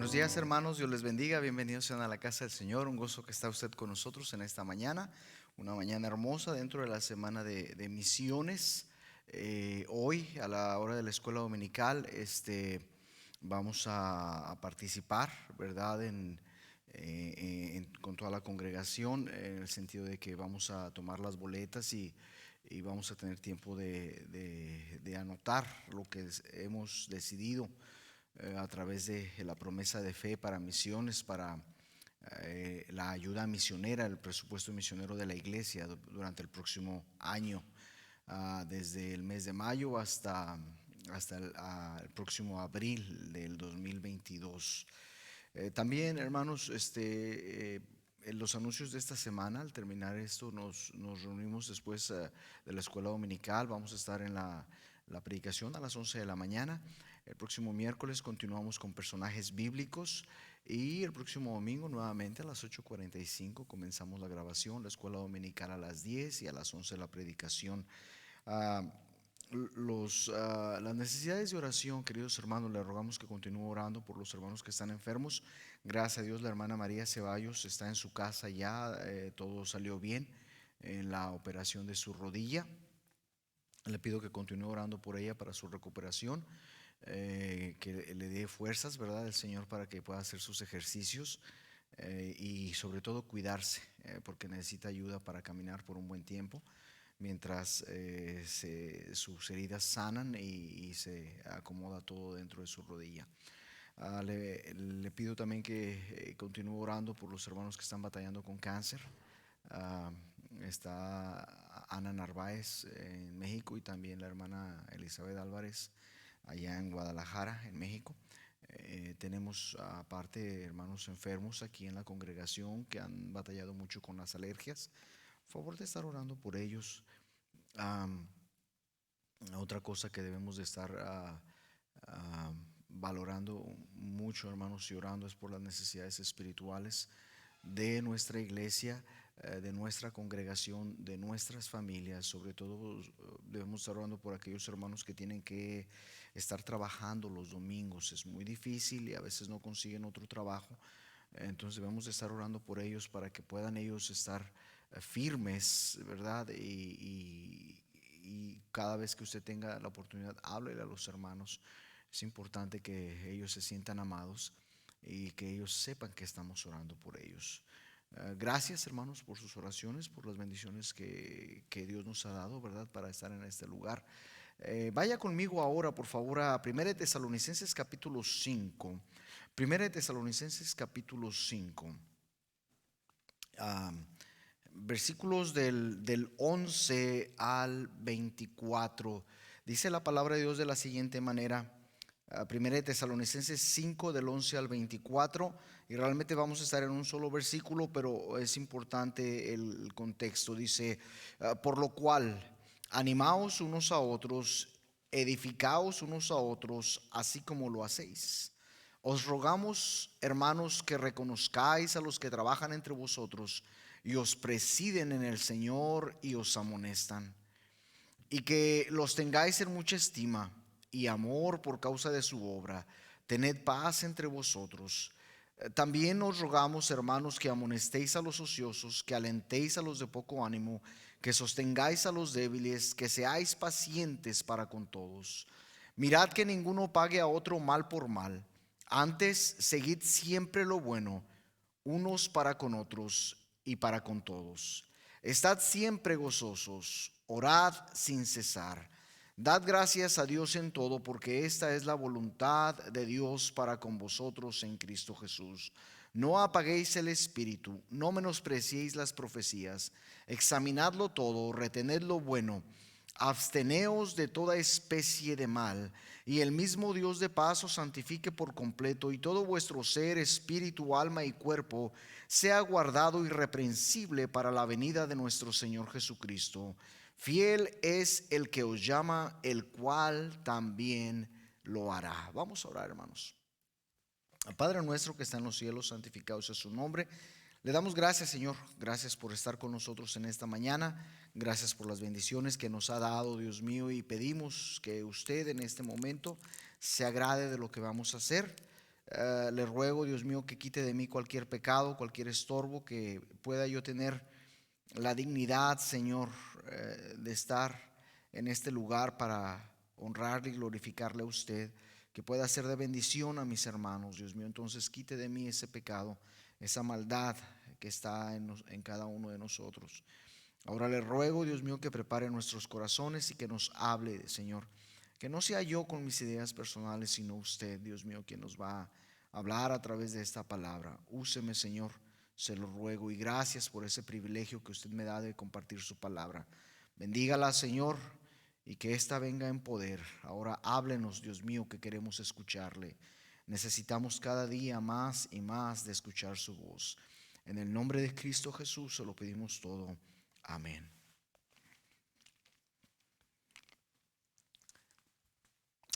Buenos días, hermanos, Dios les bendiga, bienvenidos sean a la casa del Señor. Un gozo que está usted con nosotros en esta mañana, una mañana hermosa dentro de la semana de misiones. Hoy a la hora de la escuela dominical vamos a participar, ¿verdad? Con toda la congregación, en el sentido de que vamos a tomar las boletas y vamos a tener tiempo de anotar lo que hemos decidido a través de la promesa de fe para misiones, para la ayuda misionera, el presupuesto misionero de la iglesia durante el próximo año, desde el mes de mayo hasta el próximo abril del 2022. También, hermanos, en los anuncios de esta semana, al terminar esto, nos reunimos después de la escuela dominical. Vamos a estar en la predicación a las 11 de la mañana. El próximo miércoles continuamos con personajes bíblicos y el próximo domingo nuevamente a las 8:45 comenzamos la grabación, la escuela dominical a las 10 y a las 11 la predicación. Ah, las necesidades de oración, queridos hermanos, le rogamos que continúe orando por los hermanos que están enfermos. Gracias a Dios, la hermana María Ceballos está en su casa ya, todo salió bien en la operación de su rodilla. Le pido que continúe orando por ella para su recuperación, que le dé fuerzas, ¿verdad?, el Señor, para que pueda hacer sus ejercicios y sobre todo cuidarse, porque necesita ayuda para caminar por un buen tiempo mientras sus heridas sanan y se acomoda todo dentro de su rodilla. Le pido también que continúe orando por los hermanos que están batallando con cáncer. Ah, Está Ana Narváez en México y también la hermana Elizabeth Álvarez allá en Guadalajara, en México. Tenemos aparte hermanos enfermos aquí en la congregación que han batallado mucho con las alergias. Favor de estar orando por ellos. Um, Otra cosa que debemos de estar valorando mucho, hermanos, y orando es por las necesidades espirituales de nuestra iglesia, de nuestra congregación, de nuestras familias. Sobre todo debemos estar orando por aquellos hermanos que tienen que estar trabajando los domingos. Es muy difícil y a veces no consiguen otro trabajo. Entonces debemos de estar orando por ellos para que puedan ellos estar firmes, ¿verdad? Y cada vez que usted tenga la oportunidad, háblele a los hermanos. Es importante que ellos se sientan amados y que ellos sepan que estamos orando por ellos. Gracias, hermanos, por sus oraciones, por las bendiciones que Dios nos ha dado, ¿verdad?, para estar en este lugar. Vaya conmigo ahora, por favor, a 1 de Tesalonicenses capítulo 5. 1 de Tesalonicenses capítulo 5. Versículos del 11 al 24. Dice la palabra de Dios de la siguiente manera. 1 de Tesalonicenses 5 del 11 al 24, y realmente vamos a estar en un solo versículo, pero es importante el contexto. Dice: por lo cual, animaos unos a otros, edificaos unos a otros, así como lo hacéis. Os rogamos, hermanos, que reconozcáis a los que trabajan entre vosotros y os presiden en el Señor y os amonestan, y que los tengáis en mucha estima y amor por causa de su obra. Tened paz entre vosotros. También os rogamos, hermanos, que amonestéis a los ociosos, que alentéis a los de poco ánimo, que sostengáis a los débiles, que seáis pacientes para con todos. Mirad que ninguno pague a otro mal por mal. Antes, seguid siempre lo bueno, unos para con otros y para con todos. Estad siempre gozosos, orad sin cesar. Dad gracias a Dios en todo, porque esta es la voluntad de Dios para con vosotros en Cristo Jesús. No apaguéis el espíritu, no menospreciéis las profecías. Examinadlo todo, retened lo bueno. Absteneos de toda especie de mal, y el mismo Dios de paz os santifique por completo, y todo vuestro ser, espíritu, alma y cuerpo sea guardado irreprensible para la venida de nuestro Señor Jesucristo. Fiel es el que os llama, el cual también lo hará. Vamos a orar, hermanos. Padre nuestro que está en los cielos, santificado sea su nombre. Le damos gracias, Señor. Gracias por estar con nosotros en esta mañana. Gracias por las bendiciones que nos ha dado, Dios mío. Y pedimos que usted en este momento se agrade de lo que vamos a hacer. Le ruego, Dios mío, que quite de mí cualquier pecado, cualquier estorbo, que pueda yo tener la dignidad, Señor, de estar en este lugar para honrarle y glorificarle a usted, que pueda ser de bendición a mis hermanos, Dios mío. Entonces quite de mí ese pecado, esa maldad que está en cada uno de nosotros. Ahora le ruego, Dios mío, que prepare nuestros corazones y que nos hable, Señor. Que no sea yo con mis ideas personales, sino usted, Dios mío, quien nos va a hablar a través de esta palabra. Úseme, Señor, se lo ruego, y gracias por ese privilegio que usted me da de compartir su palabra. Bendígala, Señor, y que ésta venga en poder. Ahora háblenos, Dios mío, que queremos escucharle. Necesitamos cada día más y más de escuchar su voz. En el nombre de Cristo Jesús se lo pedimos todo. Amén.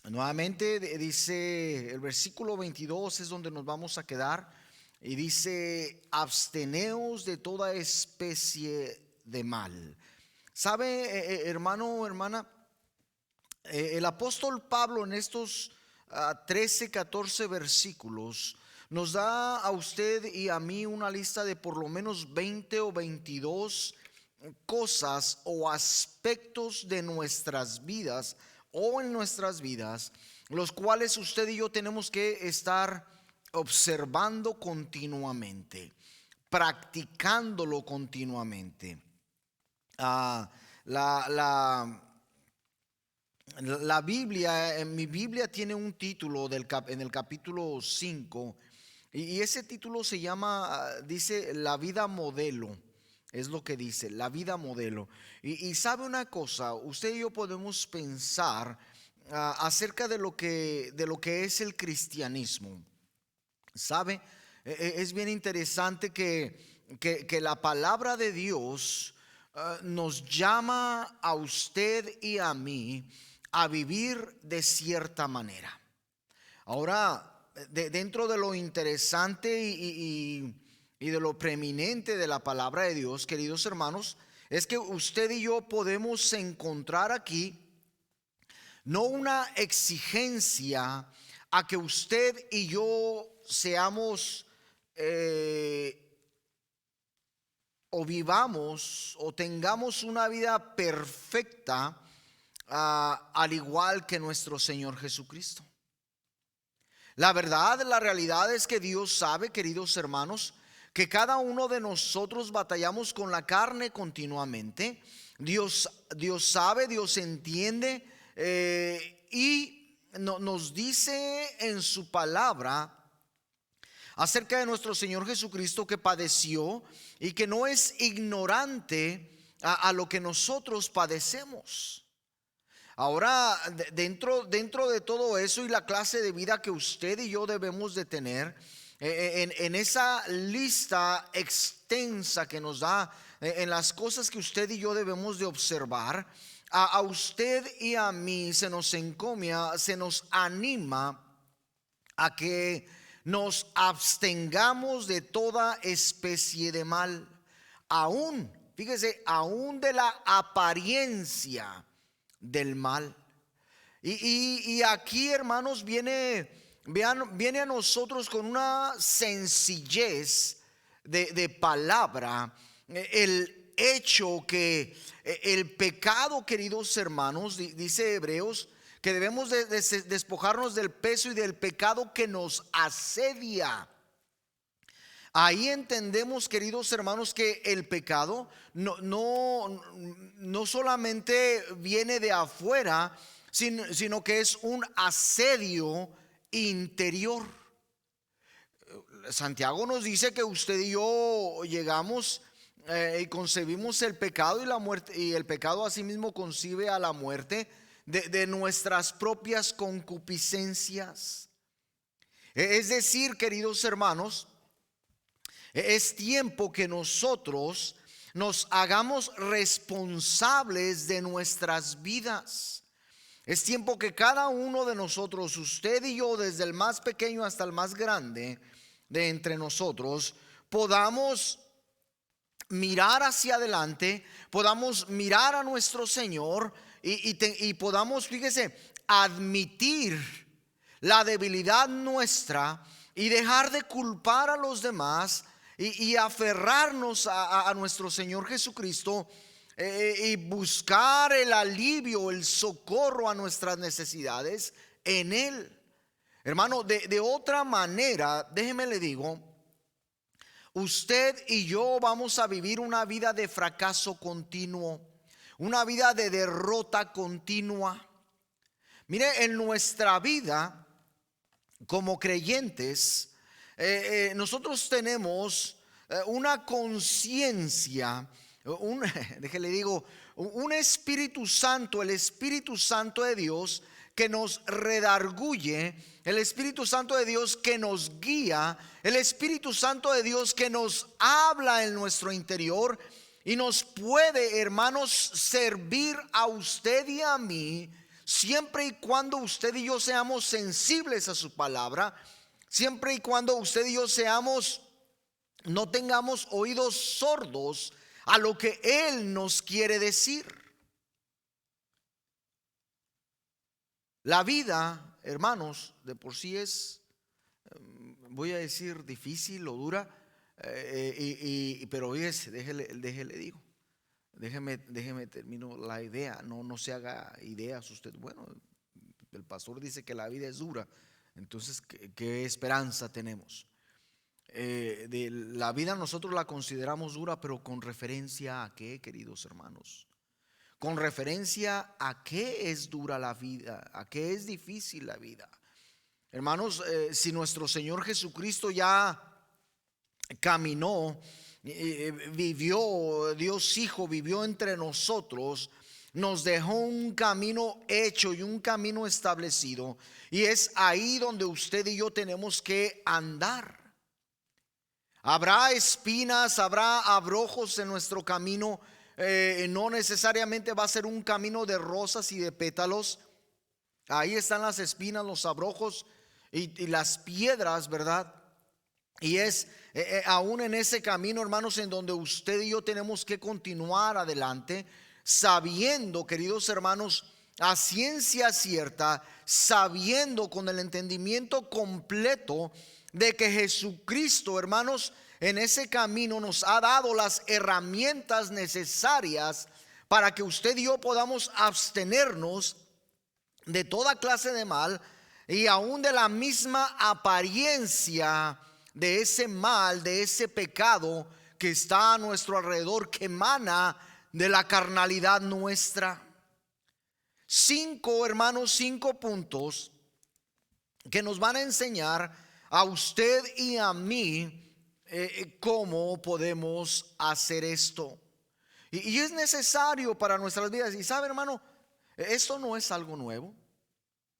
Nuevamente dice el versículo 22, es donde nos vamos a quedar, y dice: absteneos de toda especie de mal. ¿Sabe, hermano o hermana? El apóstol Pablo en estos 13, 14 versículos nos da a usted y a mí una lista de por lo menos 20 o 22 cosas o aspectos de nuestras vidas o en nuestras vidas, los cuales usted y yo tenemos que estar observando continuamente, practicándolo continuamente. La Biblia, en mi Biblia tiene un título en el capítulo 5, y ese título se llama, dice, la vida modelo. Es lo que dice, la vida modelo. Y sabe una cosa, usted y yo podemos pensar acerca de lo que es el cristianismo. ¿Sabe? Es bien interesante que la palabra de Dios nos llama a usted y a mí a vivir de cierta manera. Ahora, dentro de lo interesante y de lo preeminente de la palabra de Dios, queridos hermanos, es que usted y yo podemos encontrar aquí no una exigencia a que usted y yo seamos o vivamos o tengamos una vida perfecta, al igual que nuestro Señor Jesucristo. La verdad, la realidad es que Dios sabe, queridos hermanos, que cada uno de nosotros batallamos con la carne continuamente. Dios sabe, Dios entiende, y nos dice en su palabra acerca de nuestro Señor Jesucristo, que padeció y que no es ignorante a lo que nosotros padecemos. Ahora, dentro de todo eso y la clase de vida que usted y yo debemos de tener, en esa lista extensa que nos da, en las cosas que usted y yo debemos de observar, a usted y a mí se nos encomia, se nos anima a que nos abstengamos de toda especie de mal, aún, fíjese, aún de la apariencia del mal. Y aquí, hermanos, viene a nosotros con una sencillez de palabra el hecho que el pecado, queridos hermanos, dice Hebreos, que debemos de despojarnos del peso y del pecado que nos asedia. Ahí entendemos, queridos hermanos, que el pecado no solamente viene de afuera, sino que es un asedio interior. Santiago nos dice que usted y yo llegamos y concebimos el pecado y la muerte, y el pecado asimismo concibe a la muerte de nuestras propias concupiscencias. Es decir, queridos hermanos, es tiempo que nosotros nos hagamos responsables de nuestras vidas. Es tiempo que cada uno de nosotros, usted y yo, desde el más pequeño hasta el más grande de entre nosotros, podamos mirar hacia adelante, podamos mirar a nuestro Señor y podamos, fíjese, admitir la debilidad nuestra y dejar de culpar a los demás y aferrarnos a nuestro Señor Jesucristo, y buscar el alivio, el socorro a nuestras necesidades en Él. Hermano, de otra manera, déjeme le digo, usted y yo vamos a vivir una vida de fracaso continuo, una vida de derrota continua. Mire, en nuestra vida como creyentes, nosotros tenemos una conciencia, déjele digo, un Espíritu Santo, el Espíritu Santo de Dios que nos redarguye, el Espíritu Santo de Dios que nos guía, el Espíritu Santo de Dios que nos habla en nuestro interior y nos puede, hermanos, servir a usted y a mí, siempre y cuando usted y yo seamos sensibles a su palabra, siempre y cuando usted y yo no tengamos oídos sordos a lo que Él nos quiere decir. La vida, hermanos, de por sí es, voy a decir, difícil o dura, pero déjele digo, déjeme termino la idea. No se haga ideas usted. Bueno, el pastor dice que la vida es dura, entonces ¿qué esperanza tenemos? De la vida nosotros la consideramos dura, pero con referencia a qué, queridos hermanos, con referencia a qué es dura la vida, a qué es difícil la vida. Hermanos, si nuestro Señor Jesucristo ya caminó, vivió, Dios Hijo vivió entre nosotros, nos dejó un camino hecho y un camino establecido, y es ahí donde usted y yo tenemos que andar. Habrá espinas, habrá abrojos en nuestro camino. No necesariamente va a ser un camino de rosas y de pétalos. Ahí están las espinas, los abrojos y las piedras, ¿verdad? Y es aún en ese camino, hermanos, en donde usted y yo tenemos que continuar adelante, sabiendo, queridos hermanos, a ciencia cierta, sabiendo con el entendimiento completo de que Jesucristo, hermanos, en ese camino nos ha dado las herramientas necesarias para que usted y yo podamos abstenernos de toda clase de mal y aún de la misma apariencia de ese mal, de ese pecado que está a nuestro alrededor, que emana de la carnalidad nuestra. 5, hermanos, 5 puntos que nos van a enseñar a usted y a mí cómo podemos hacer esto. Y es necesario para nuestras vidas. Y sabe, hermano, esto no es algo nuevo.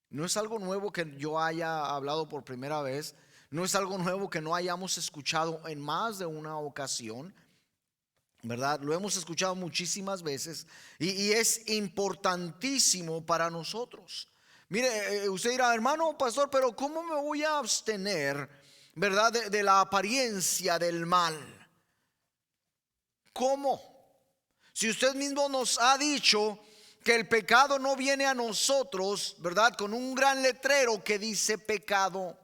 No es algo nuevo que yo haya hablado por primera vez. No es algo nuevo que no hayamos escuchado en más de una ocasión, ¿verdad? Lo hemos escuchado muchísimas veces y es importantísimo para nosotros. Mire, usted dirá, hermano pastor, pero ¿cómo me voy a abstener, verdad, de la apariencia del mal? ¿Cómo? Si usted mismo nos ha dicho que el pecado no viene a nosotros, ¿verdad?, con un gran letrero que dice pecado.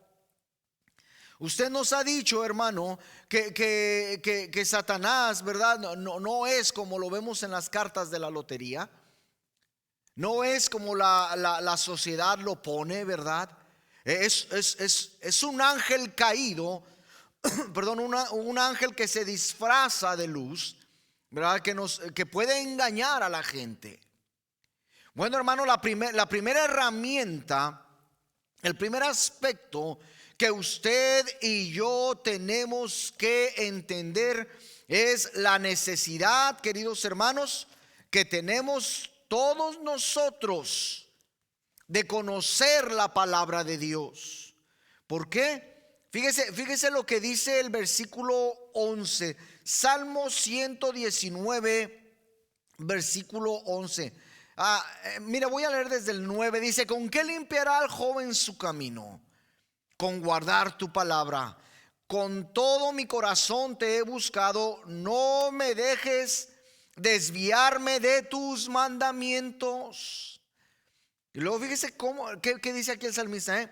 Usted nos ha dicho, hermano, que Satanás, ¿verdad?, no es como lo vemos en las cartas de la lotería. No es como la sociedad lo pone, ¿verdad? Es un ángel caído, perdón, un ángel que se disfraza de luz, ¿verdad? Que puede engañar a la gente. Bueno, hermano, la primera herramienta, el primer aspecto que usted y yo tenemos que entender es la necesidad, queridos hermanos, que tenemos todos nosotros de conocer la palabra de Dios. ¿Por qué? Fíjese lo que dice el versículo 11, Salmo 119, versículo 11. Mira, voy a leer desde el 9. Dice: ¿con qué limpiará al joven su camino? Con guardar tu palabra. Con todo mi corazón te he buscado, no me dejes desviarme de tus mandamientos. Y luego fíjese qué dice aquí el salmista,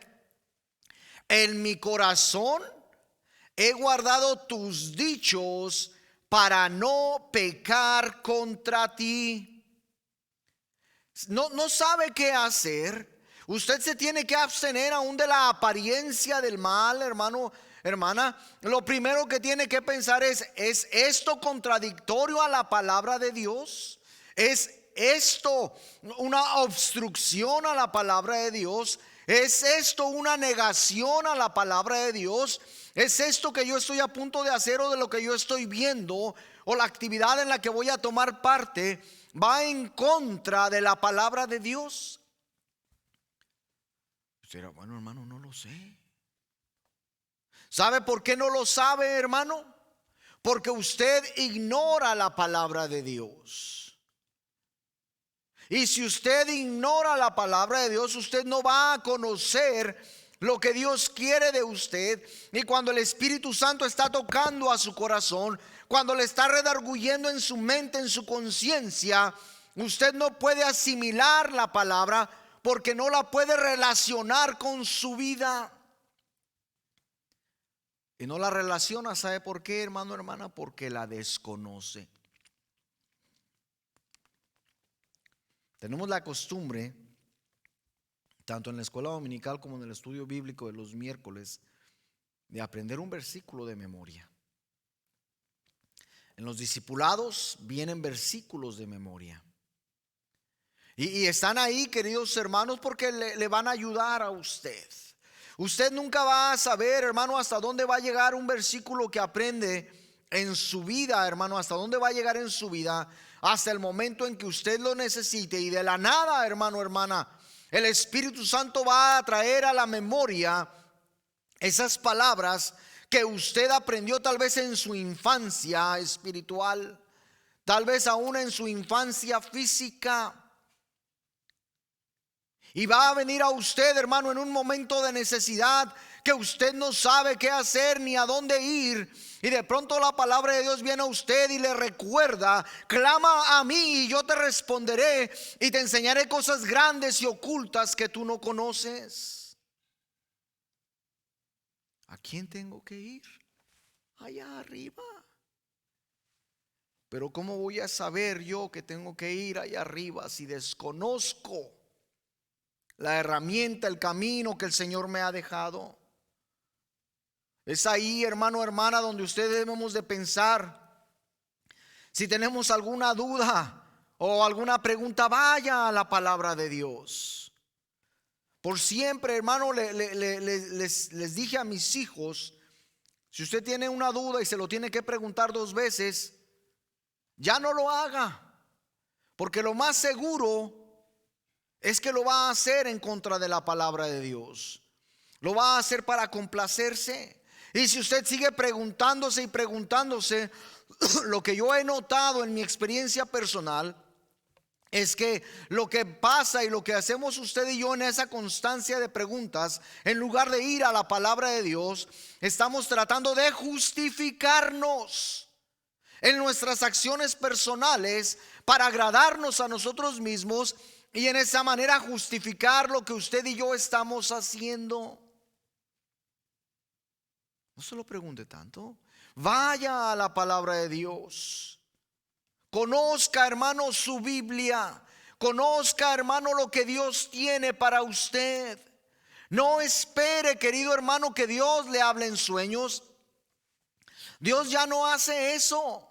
En mi corazón he guardado tus dichos para no pecar contra ti. No sabe qué hacer. Usted se tiene que abstener aún de la apariencia del mal, hermano, hermana. Lo primero que tiene que pensar ¿es esto contradictorio a la palabra de Dios? ¿Es esto una obstrucción a la palabra de Dios? ¿Es esto una negación a la palabra de Dios? ¿Es esto que yo estoy a punto de hacer o de lo que yo estoy viendo o la actividad en la que voy a tomar parte va en contra de la palabra de Dios? Usted dirá, bueno, hermano, no lo sé. ¿Sabe por qué no lo sabe, hermano? Porque usted ignora la palabra de Dios. Y si usted ignora la palabra de Dios, usted no va a conocer lo que Dios quiere de usted. Y cuando el Espíritu Santo está tocando a su corazón, cuando le está redarguyendo en su mente, en su conciencia, usted no puede asimilar la palabra porque no la puede relacionar con su vida. Y no la relaciona, ¿sabe por qué, hermano, hermana? Porque la desconoce. Tenemos la costumbre, tanto en la escuela dominical como en el estudio bíblico de los miércoles, de aprender un versículo de memoria. En los discipulados vienen versículos de memoria. Y están ahí, queridos hermanos, porque le van a ayudar a usted. Usted nunca va a saber, hermano, hasta dónde va a llegar un versículo que aprende en su vida, hermano, hasta dónde va a llegar en su vida, hasta el momento en que usted lo necesite. Y de la nada, hermano, hermana, el Espíritu Santo va a traer a la memoria esas palabras que usted aprendió tal vez en su infancia espiritual, tal vez aún en su infancia física. Y va a venir a usted, hermano, en un momento de necesidad que usted no sabe qué hacer ni a dónde ir. Y de pronto la palabra de Dios viene a usted y le recuerda: clama a mí y yo te responderé y te enseñaré cosas grandes y ocultas que tú no conoces. ¿A quién tengo que ir? Allá arriba. Pero ¿cómo voy a saber yo que tengo que ir allá arriba si desconozco la herramienta, el camino que el Señor me ha dejado? Es ahí, hermano, hermana, donde ustedes debemos de pensar. Si tenemos alguna duda o alguna pregunta, vaya a la palabra de Dios. Por siempre, hermano, les dije a mis hijos: si usted tiene una duda y se lo tiene que preguntar 2 veces, ya no lo haga, porque lo más seguro es que lo va a hacer en contra de la palabra de Dios. Lo va a hacer para complacerse. Y si usted sigue preguntándose y preguntándose, lo que yo he notado en mi experiencia personal es que lo que pasa y lo que hacemos usted y yo en esa constancia de preguntas, en lugar de ir a la palabra de Dios, estamos tratando de justificarnos en nuestras acciones personales para agradarnos a nosotros mismos y en esa manera justificar lo que usted y yo estamos haciendo. No se lo pregunte tanto. Vaya a la palabra de Dios. Conozca, hermano, su Biblia. Conozca, hermano, lo que Dios tiene para usted. No espere, querido hermano, que Dios le hable en sueños. Dios ya no hace eso.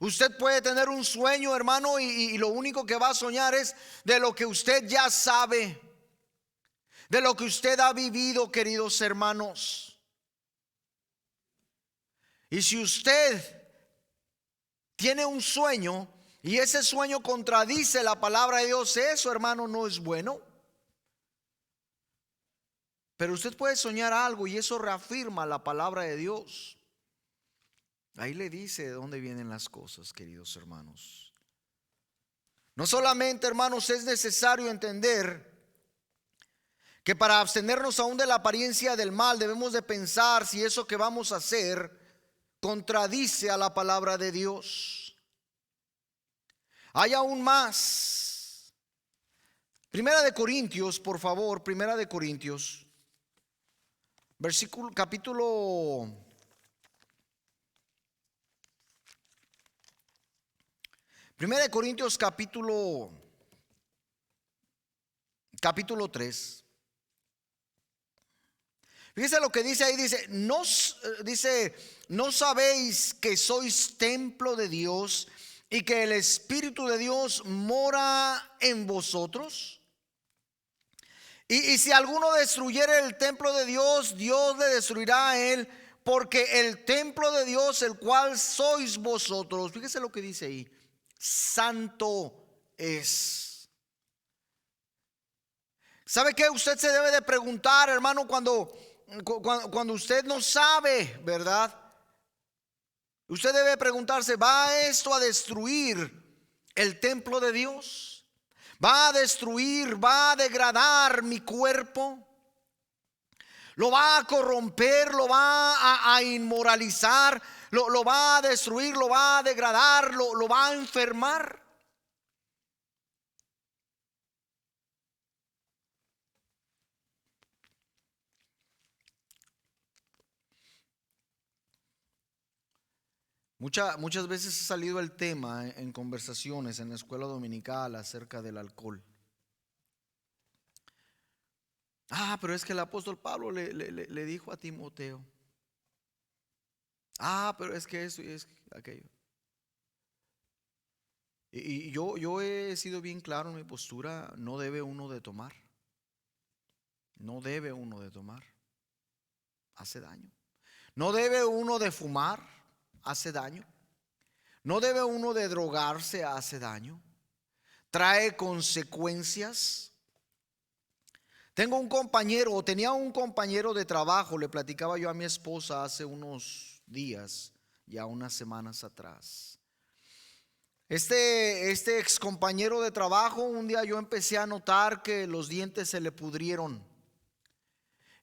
Usted puede tener un sueño, hermano, y lo único que va a soñar es de lo que usted ya sabe, de lo que usted ha vivido, queridos hermanos. Y si usted tiene un sueño y ese sueño contradice la palabra de Dios, eso, hermano, no es bueno. Pero usted puede soñar algo y eso reafirma la palabra de Dios. Ahí le dice de dónde vienen las cosas, queridos hermanos. No solamente, hermanos, es necesario entender que para abstenernos aún de la apariencia del mal debemos de pensar si eso que vamos a hacer contradice a la palabra de Dios. Hay aún más. Primera de Corintios, por favor, Primera de Corintios. Versículo, capítulo 1 capítulo 3. Fíjese lo que dice ahí, dice, ¿no sabéis que sois templo de Dios y que el Espíritu de Dios mora en vosotros? Y si alguno destruyere el templo de Dios, Dios le destruirá a él, porque el templo de Dios, el cual sois vosotros, fíjese lo que dice ahí, santo es. ¿Sabe qué? Usted se debe de preguntar, hermano, cuando usted no sabe, ¿verdad? Usted debe preguntarse, ¿va esto a destruir el templo de Dios? ¿Va a destruir, va a degradar mi cuerpo? ¿Lo va a corromper, lo va a inmoralizar, lo va a destruir, lo va a degradar, lo va a enfermar? Muchas veces ha salido el tema en conversaciones en la escuela dominical acerca del alcohol. Pero es que el apóstol Pablo le dijo a Timoteo. Pero es que eso y es aquello. Y yo he sido bien claro en mi postura. No debe uno de tomar. No debe uno de tomar. Hace daño. No debe uno de fumar. Hace daño. No debe uno de drogarse. Hace daño. Trae consecuencias. Tenía un compañero de trabajo, le platicaba yo a mi esposa hace unos días, ya unas semanas atrás. Este ex compañero de trabajo, un día yo empecé a notar que los dientes se le pudrieron.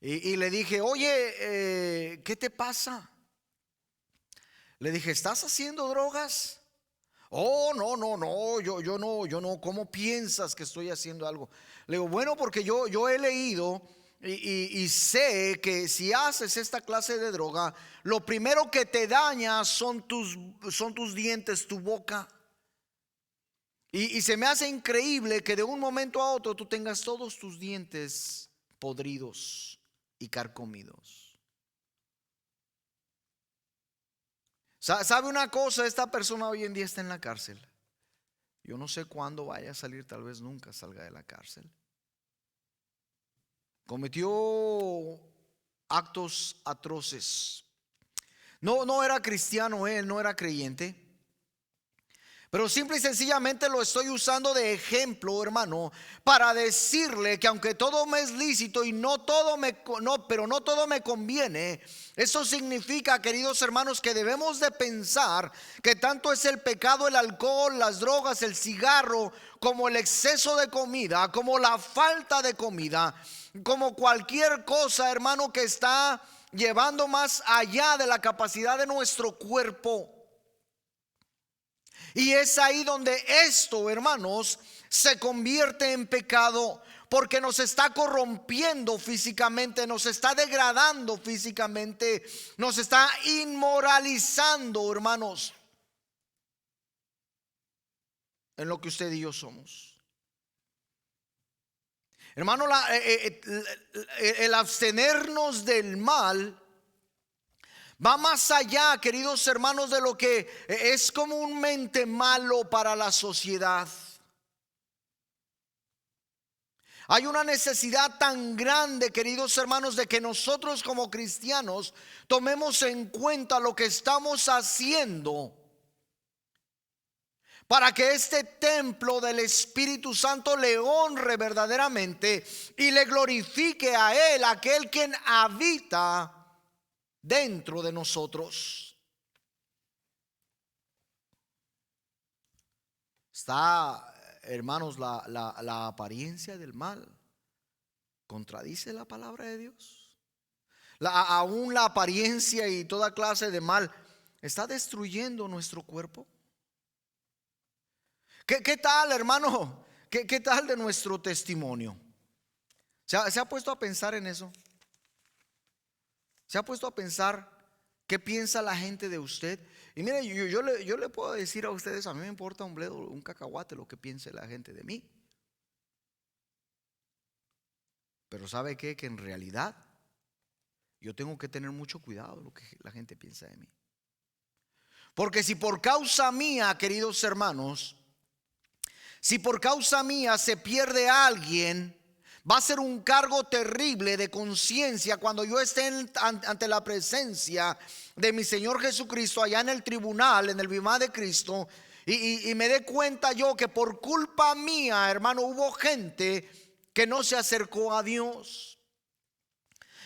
Y le dije, oye, ¿qué te pasa? Le dije, ¿estás haciendo drogas? Oh, no, yo no, ¿cómo piensas que estoy haciendo algo? Le digo, bueno, porque yo he leído y sé que si haces esta clase de droga, lo primero que te daña son tus dientes, tu boca. Y se me hace increíble que de un momento a otro tú tengas todos tus dientes podridos y carcomidos. ¿Sabe una cosa? Esta persona hoy en día está en la cárcel. Yo no sé cuándo vaya a salir, tal vez nunca salga de la cárcel. Cometió actos atroces. No era cristiano él, no era creyente. Pero simple y sencillamente lo estoy usando de ejemplo, hermano, para decirle que aunque todo me es lícito y pero no todo me conviene, eso significa, queridos hermanos, que debemos de pensar que tanto es el pecado, el alcohol, las drogas, el cigarro, como el exceso de comida, como la falta de comida, como cualquier cosa, hermano, que está llevando más allá de la capacidad de nuestro cuerpo. Y es ahí donde esto, hermanos, se convierte en pecado, porque nos está corrompiendo físicamente, nos está degradando físicamente, nos está inmoralizando, hermanos, en lo que usted y yo somos. Hermano, el abstenernos del mal va más allá, queridos hermanos, de lo que es comúnmente malo para la sociedad. Hay una necesidad tan grande, queridos hermanos, de que nosotros como cristianos tomemos en cuenta lo que estamos haciendo para que este templo del Espíritu Santo le honre verdaderamente y le glorifique a Él, aquel quien habita dentro de nosotros. Está, hermanos, la apariencia del mal contradice la palabra de Dios. Aún la apariencia y toda clase de mal está destruyendo nuestro cuerpo. ¿Qué tal, hermano? ¿Qué tal de nuestro testimonio? ¿Se ha puesto a pensar en eso? ¿Se ha puesto a pensar qué piensa la gente de usted? Y mire, yo le puedo decir a ustedes, a mí me importa un bledo, un cacahuate lo que piense la gente de mí. Pero ¿sabe qué? Que en realidad yo tengo que tener mucho cuidado de lo que la gente piensa de mí. Porque si por causa mía, queridos hermanos, si por causa mía se pierde a alguien, va a ser un cargo terrible de conciencia cuando yo esté ante la presencia de mi Señor Jesucristo allá en el tribunal, en el bimá de Cristo, y me dé cuenta yo que por culpa mía, hermano, hubo gente que no se acercó a Dios.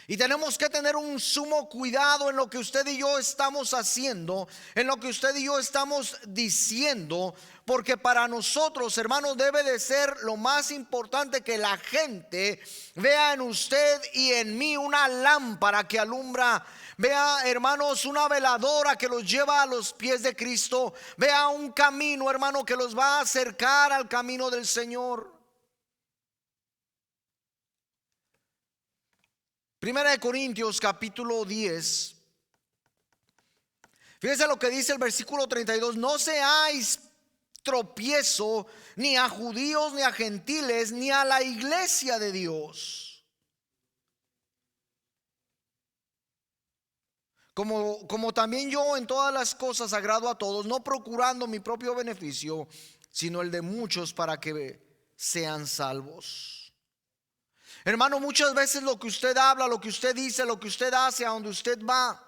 Y tenemos que tener un sumo cuidado en lo que usted y yo estamos haciendo, en lo que usted y yo estamos diciendo, porque para nosotros, hermanos, debe de ser lo más importante que la gente vea en usted y en mí una lámpara que alumbra. Vea, hermanos, una veladora que los lleva a los pies de Cristo. Vea un camino, hermano, que los va a acercar al camino del Señor. Primera de Corintios capítulo 10. Fíjense lo que dice el versículo 32. No seáis tropiezo ni a judíos, ni a gentiles, ni a la iglesia de Dios. Como también yo en todas las cosas agrado a todos, no procurando mi propio beneficio, sino el de muchos, para que sean salvos. Hermano, muchas veces lo que usted habla, lo que usted dice, lo que usted hace, a donde usted va,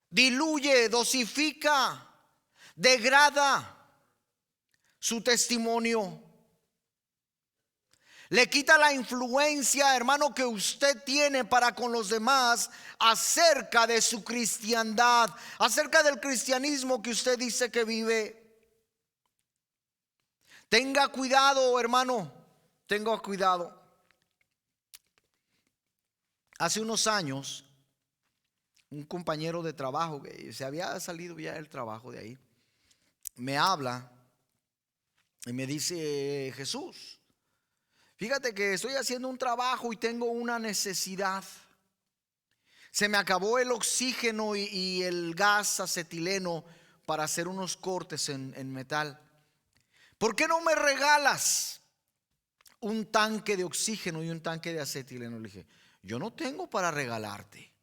diluye, dosifica, degrada su testimonio. Le quita la influencia, hermano, que usted tiene para con los demás acerca de su cristiandad, acerca del cristianismo que usted dice que vive. Tenga cuidado, hermano, tenga cuidado. Hace unos años, un compañero de trabajo que se había salido ya del trabajo de ahí, me habla y me dice: Jesús, fíjate que estoy haciendo un trabajo y tengo una necesidad. Se me acabó el oxígeno y el gas acetileno para hacer unos cortes en metal. ¿Por qué no me regalas un tanque de oxígeno y un tanque de acetileno? Le dije: yo no tengo para regalarte.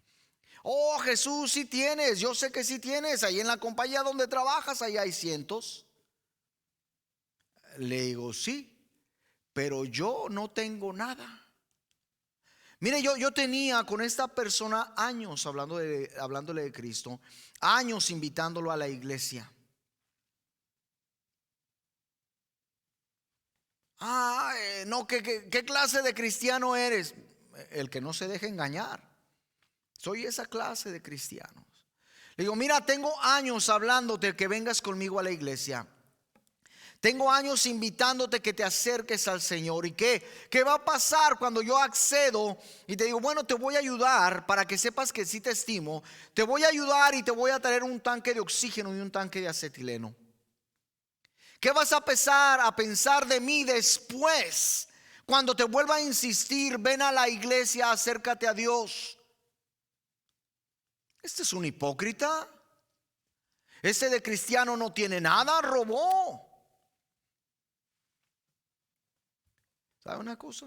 Oh, Jesús, sí tienes, yo sé que sí tienes. Ahí en la compañía donde trabajas, ahí hay cientos. Le digo: sí, pero yo no tengo nada. Mire, yo tenía con esta persona años hablándole de Cristo, años invitándolo a la iglesia. No, ¿qué clase de cristiano eres? El que no se deja engañar. Soy esa clase de cristianos. Le digo: mira, tengo años hablándote que vengas conmigo a la iglesia. Tengo años invitándote que te acerques al Señor. ¿Y qué va a pasar cuando yo accedo y te digo: bueno, te voy a ayudar para que sepas que sí te estimo? Te voy a ayudar y te voy a traer un tanque de oxígeno y un tanque de acetileno. ¿Qué vas a pensar de mí después? Cuando te vuelva a insistir: ven a la iglesia, acércate a Dios. Este es un hipócrita. Este de cristiano no tiene nada, robó. ¿Sabe una cosa?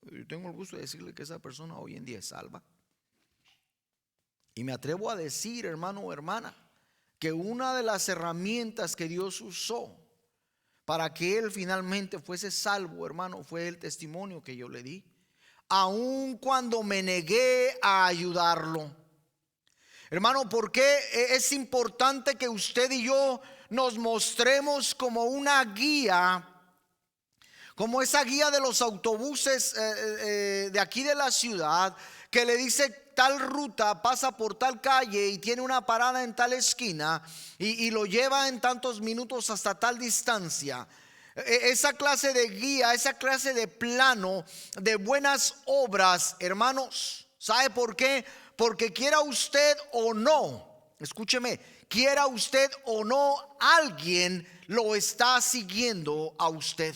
Yo tengo el gusto de decirle que esa persona hoy en día es salva. Y me atrevo a decir, hermano o hermana, que una de las herramientas que Dios usó para que él finalmente fuese salvo, hermano, fue el testimonio que yo le di, aun cuando me negué a ayudarlo. Hermano, ¿por qué es importante que usted y yo nos mostremos como una guía? Como esa guía de los autobuses de aquí de la ciudad, que le dice: tal ruta pasa por tal calle y tiene una parada en tal esquina y lo lleva en tantos minutos hasta tal distancia. Esa clase de guía, esa clase de plano de buenas obras, hermanos, ¿sabe por qué? Porque quiera usted o no, escúcheme, quiera usted o no, alguien lo está siguiendo a usted.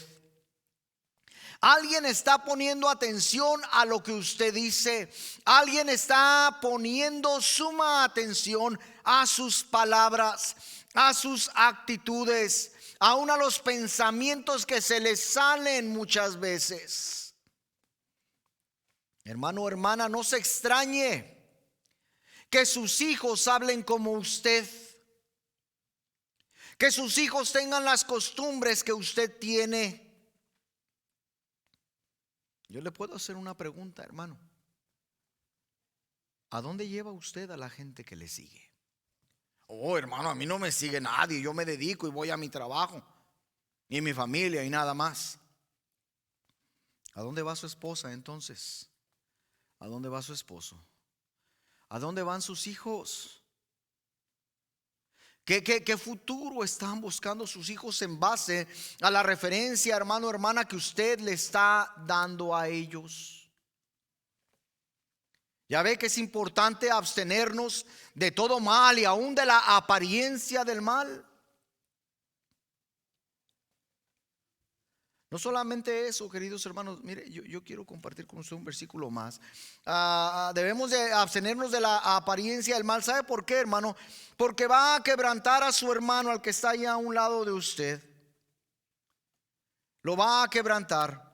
Alguien está poniendo atención a lo que usted dice. Alguien está poniendo suma atención a sus palabras, a sus actitudes, aún a los pensamientos que se les salen muchas veces. Hermano o hermana, no se extrañe que sus hijos hablen como usted, que sus hijos tengan las costumbres que usted tiene. Yo le puedo hacer una pregunta, hermano. ¿A dónde lleva usted a la gente que le sigue? Oh, hermano, a mí no me sigue nadie. Yo me dedico y voy a mi trabajo y mi familia y nada más. ¿A dónde va su esposa entonces? ¿A dónde va su esposo? ¿A dónde van sus hijos? ¿Qué futuro están buscando sus hijos en base a la referencia, hermano o hermana, que usted le está dando a ellos? Ya ve que es importante abstenernos de todo mal y aún de la apariencia del mal. No solamente eso, queridos hermanos, mire, yo quiero compartir con usted un versículo más. Debemos de abstenernos de la apariencia del mal. ¿Sabe por qué, hermano? Porque va a quebrantar a su hermano, al que está ahí a un lado de usted. Lo va a quebrantar.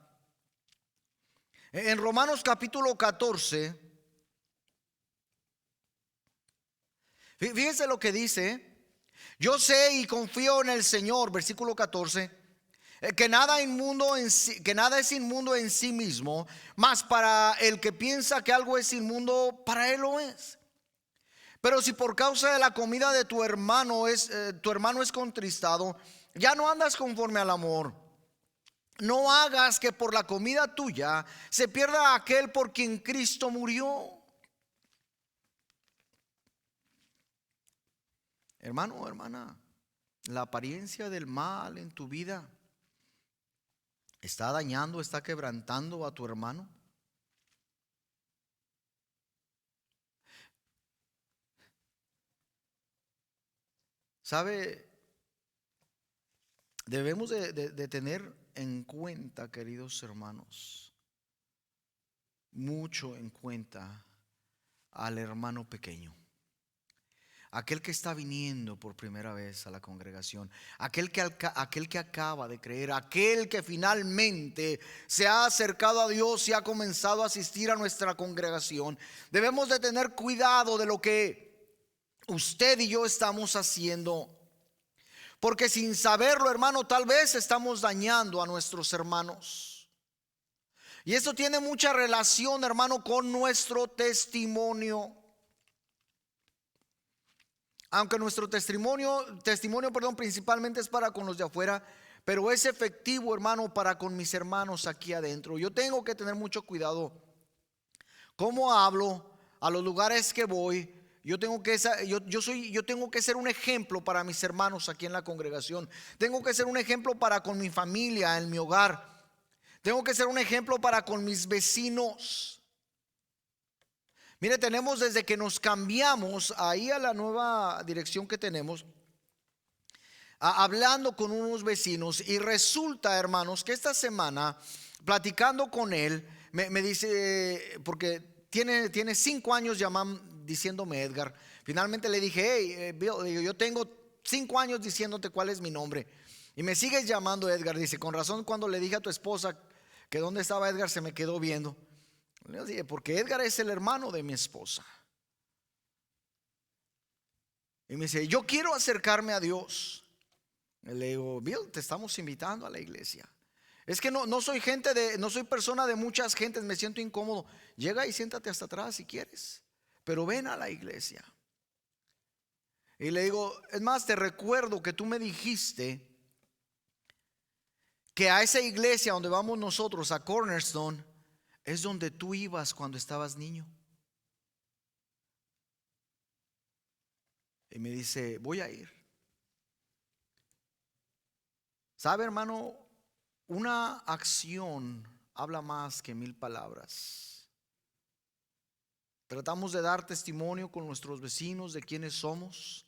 En Romanos capítulo 14, fíjese lo que dice. Yo sé y confío en el Señor, versículo 14. Que nada inmundo en sí, que nada es inmundo en sí mismo, mas para el que piensa que algo es inmundo, para él lo es. Pero si por causa de la comida de tu hermano es contristado, ya no andas conforme al amor. No hagas que por la comida tuya se pierda aquel por quien Cristo murió. Hermano o hermana, la apariencia del mal en tu vida ¿está dañando, está quebrantando a tu hermano? ¿Sabe? Debemos de tener en cuenta, queridos hermanos, mucho en cuenta al hermano pequeño. Aquel que está viniendo por primera vez a la congregación, aquel que acaba de creer, aquel que finalmente se ha acercado a Dios y ha comenzado a asistir a nuestra congregación. Debemos de tener cuidado de lo que usted y yo estamos haciendo, porque sin saberlo, hermano, tal vez estamos dañando a nuestros hermanos. Y esto tiene mucha relación, hermano, con nuestro testimonio. Aunque nuestro testimonio, principalmente es para con los de afuera, pero es efectivo, hermano, para con mis hermanos aquí adentro. Yo tengo que tener mucho cuidado cómo hablo, a los lugares que voy. Yo tengo que ser un ejemplo para mis hermanos aquí en la congregación. Tengo que ser un ejemplo para con mi familia, en mi hogar. Tengo que ser un ejemplo para con mis vecinos. Mire, tenemos desde que nos cambiamos ahí a la nueva dirección que tenemos, hablando con unos vecinos, y resulta, hermanos, que esta semana, platicando con él, me dice, porque tiene 5 años diciéndome Edgar. Finalmente le dije, hey, Bill, yo tengo 5 años diciéndote cuál es mi nombre y me sigues llamando Edgar. Dice, con razón cuando le dije a tu esposa que dónde estaba Edgar, se me quedó viendo. Le dije, porque Edgar es el hermano de mi esposa. Y me dice, yo quiero acercarme a Dios. Le digo, Bill, te estamos invitando a la iglesia. Es que no soy no soy persona de muchas gentes, me siento incómodo. Llega y siéntate hasta atrás si quieres, pero ven a la iglesia. Y le digo, es más, te recuerdo que tú me dijiste que a esa iglesia donde vamos nosotros, a Cornerstone, es donde tú ibas cuando estabas niño. Y me dice, voy a ir. ¿Sabe, hermano? Una acción habla más que 1000 palabras. Tratamos de dar testimonio con nuestros vecinos de quiénes somos,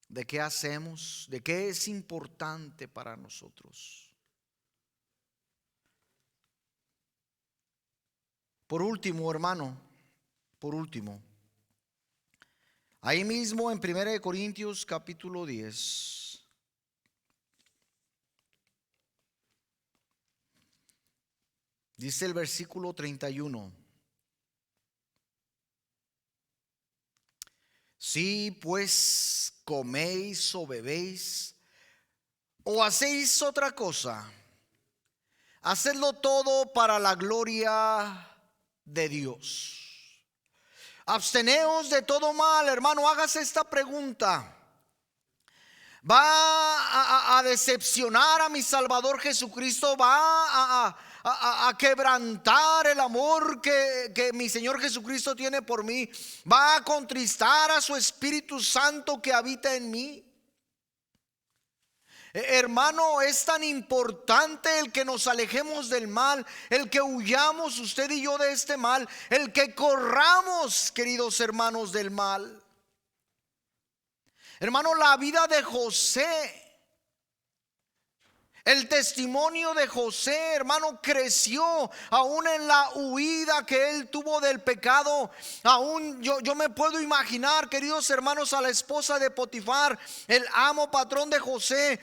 de qué hacemos, de qué es importante para nosotros. Por último, hermano, por último, ahí mismo en 1 Corintios capítulo 10, dice el versículo 31. Si pues coméis o bebéis o hacéis otra cosa, hacedlo todo para la gloria de Dios. Absteneos de todo mal, hermano. Hágase esta pregunta: ¿va a decepcionar a mi Salvador Jesucristo? ¿Va a quebrantar el amor que mi Señor Jesucristo tiene por mí? ¿Va a contristar a su Espíritu Santo que habita en mí? Hermano, es tan importante el que nos alejemos del mal, el que huyamos usted y yo de este mal, el que corramos, queridos hermanos, del mal. Hermano, la vida de José, el testimonio de José, hermano, creció aún en la huida que él tuvo del pecado. Aún yo me puedo imaginar, queridos hermanos, a la esposa de Potifar, el amo patrón de José,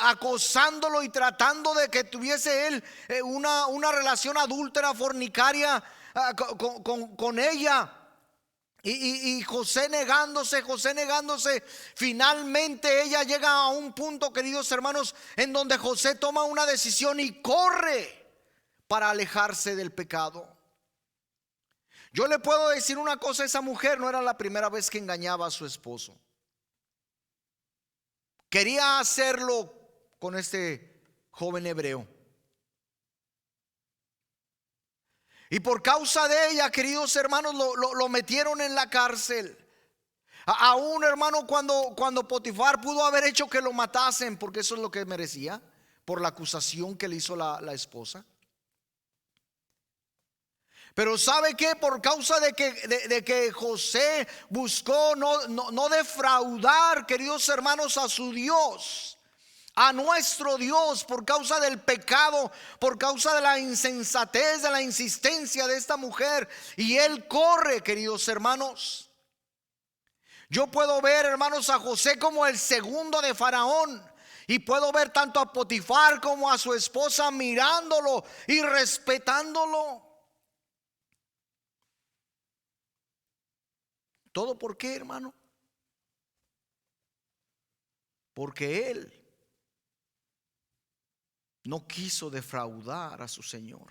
acosándolo y tratando de que tuviese él una relación adúltera, fornicaria con ella. Y José negándose, finalmente ella llega a un punto, queridos hermanos, en donde José toma una decisión y corre para alejarse del pecado. Yo le puedo decir una cosa: esa mujer no era la primera vez que engañaba a su esposo. Quería hacerlo con este joven hebreo. Y por causa de ella, queridos hermanos, lo metieron en la cárcel. Aún, hermano, cuando Potifar pudo haber hecho que lo matasen, porque eso es lo que merecía, por la acusación que le hizo la esposa. Pero ¿sabe qué? Por causa de que José buscó no defraudar, queridos hermanos, a su Dios, a nuestro Dios, por causa del pecado, por causa de la insensatez, de la insistencia de esta mujer, y él corre, queridos hermanos. Yo puedo ver, hermanos, a José como el segundo de Faraón, y puedo ver tanto a Potifar como a su esposa mirándolo y respetándolo. ¿Todo por qué, hermano? Porque él no quiso defraudar a su Señor.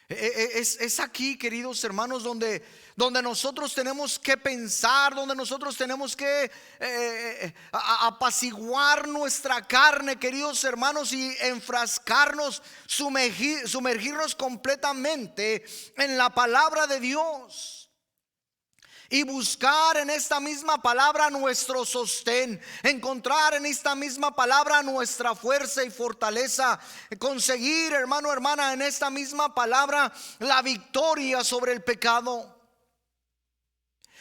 Es aquí, queridos hermanos, donde nosotros tenemos que pensar, donde nosotros tenemos que apaciguar nuestra carne, queridos hermanos, y enfrascarnos, sumergirnos completamente en la palabra de Dios. Y buscar en esta misma palabra nuestro sostén, encontrar en esta misma palabra nuestra fuerza y fortaleza, conseguir, hermano, hermana, en esta misma palabra la victoria sobre el pecado,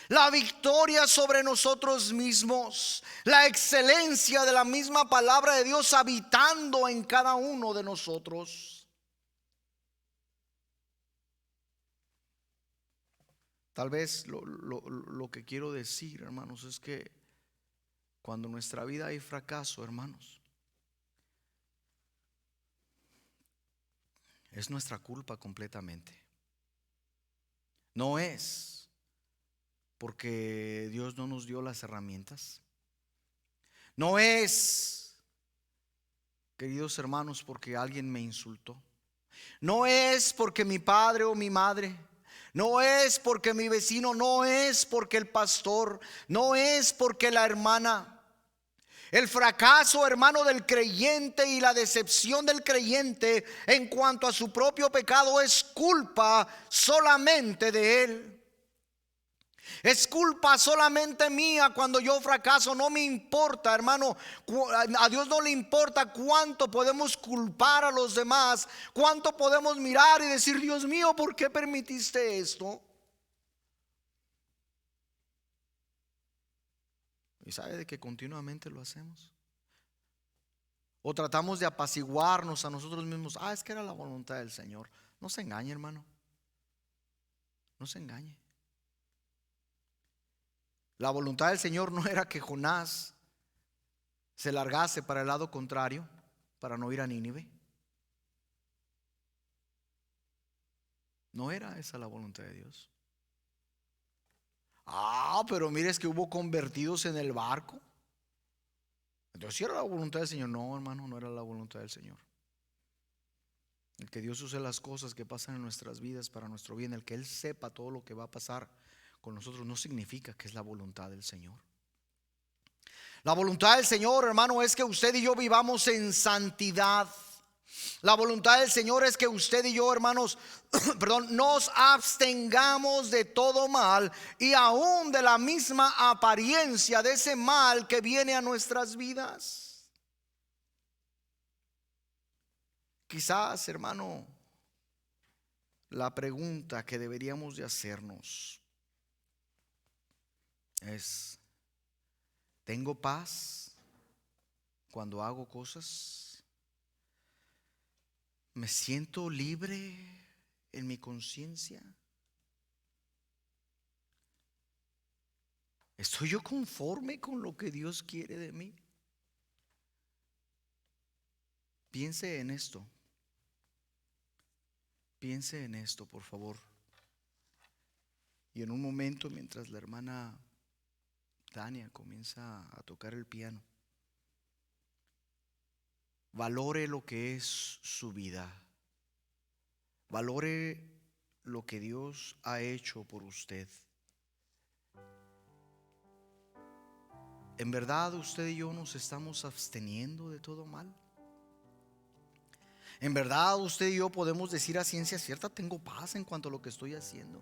la victoria sobre nosotros mismos, la excelencia de la misma palabra de Dios habitando en cada uno de nosotros. Tal vez lo que quiero decir, hermanos, es que cuando en nuestra vida hay fracaso, hermanos, es nuestra culpa completamente. No es porque Dios no nos dio las herramientas. No es, queridos hermanos, porque alguien me insultó. No es porque mi padre o mi madre. No es porque mi vecino, no es porque el pastor, no es porque la hermana. El fracaso, hermano, del creyente y la decepción del creyente en cuanto a su propio pecado es culpa solamente de él. Es culpa solamente mía cuando yo fracaso. No me importa, hermano. A Dios no le importa cuánto podemos culpar a los demás, cuánto podemos mirar y decir: Dios mío, ¿por qué permitiste esto? ¿Y sabe de que continuamente lo hacemos? O tratamos de apaciguarnos a nosotros mismos. Es que era la voluntad del Señor. No se engañe, hermano. No se engañe. La voluntad del Señor no era que Jonás se largase para el lado contrario, para no ir a Nínive. No era esa la voluntad de Dios. Pero mire, es que hubo convertidos en el barco. Entonces, ¿sí era la voluntad del Señor? No, hermano, no era la voluntad del Señor. El que Dios use las cosas que pasan en nuestras vidas para nuestro bien, el que Él sepa todo lo que va a pasar con nosotros, no significa que es la voluntad del Señor. La voluntad del Señor, hermano, es que usted y yo vivamos en santidad. La voluntad del Señor es que usted y yo, hermanos, perdón, nos abstengamos de todo mal y aún de la misma apariencia de ese mal que viene a nuestras vidas. Quizás, hermano, la pregunta que deberíamos de hacernos es: ¿tengo paz cuando hago cosas? ¿Me siento libre en mi conciencia? ¿Estoy yo conforme con lo que Dios quiere de mí? Piense en esto. Piense en esto, por favor. Y en un momento, mientras la hermana Tania comienza a tocar el piano, valore lo que es su vida. Valore lo que Dios ha hecho por usted. ¿En verdad usted y yo nos estamos absteniendo de todo mal? ¿En verdad usted y yo podemos decir a ciencia cierta: tengo paz en cuanto a lo que estoy haciendo?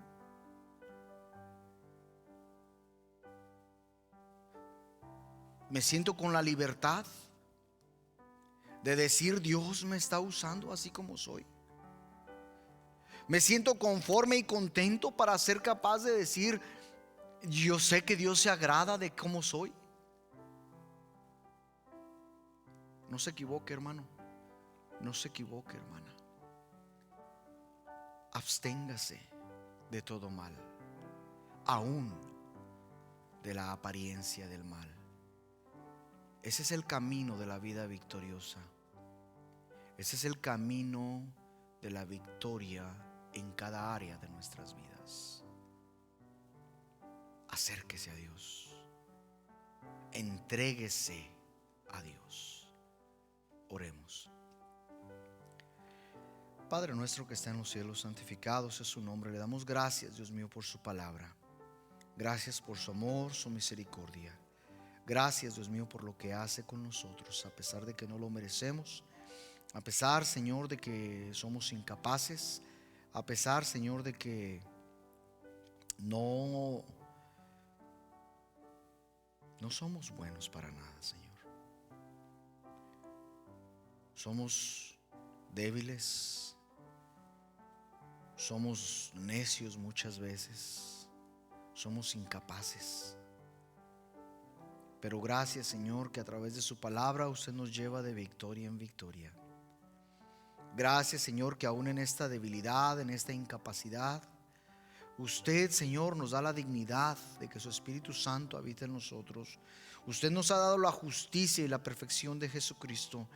¿Me siento con la libertad de decir: Dios me está usando así como soy? ¿Me siento conforme y contento para ser capaz de decir: yo sé que Dios se agrada de cómo soy? No se equivoque, hermano. No se equivoque, hermana. Absténgase de todo mal, aún de la apariencia del mal. Ese es el camino de la vida victoriosa. Ese es el camino de la victoria en cada área de nuestras vidas. Acérquese a Dios. Entréguese a Dios. Oremos. Padre nuestro que está en los cielos, santificado sea su nombre. Le damos gracias, Dios mío, por su palabra. Gracias por su amor, su misericordia. Gracias, Dios mío, por lo que hace con nosotros, a pesar de que no lo merecemos, a pesar, Señor, de que somos incapaces, a pesar, Señor, de que no somos buenos para nada, Señor. Somos débiles, somos necios muchas veces, somos incapaces. Pero gracias, Señor, que a través de su palabra usted nos lleva de victoria en victoria. Gracias, Señor, que aún en esta debilidad, en esta incapacidad, usted, Señor, nos da la dignidad de que su Espíritu Santo habite en nosotros. Usted nos ha dado la justicia y la perfección de Jesucristo.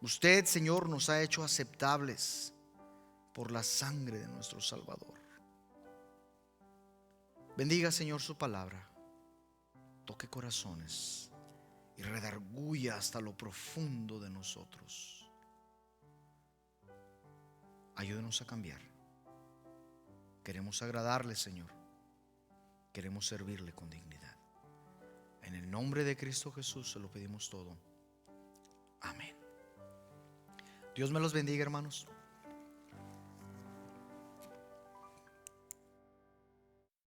Usted, Señor, nos ha hecho aceptables por la sangre de nuestro Salvador. Bendiga, Señor, su palabra. Toque corazones y redarguya hasta lo profundo de nosotros. Ayúdenos a cambiar. Queremos agradarle, Señor. Queremos servirle con dignidad. En el nombre de Cristo Jesús se lo pedimos todo. Amén. Dios me los bendiga, hermanos.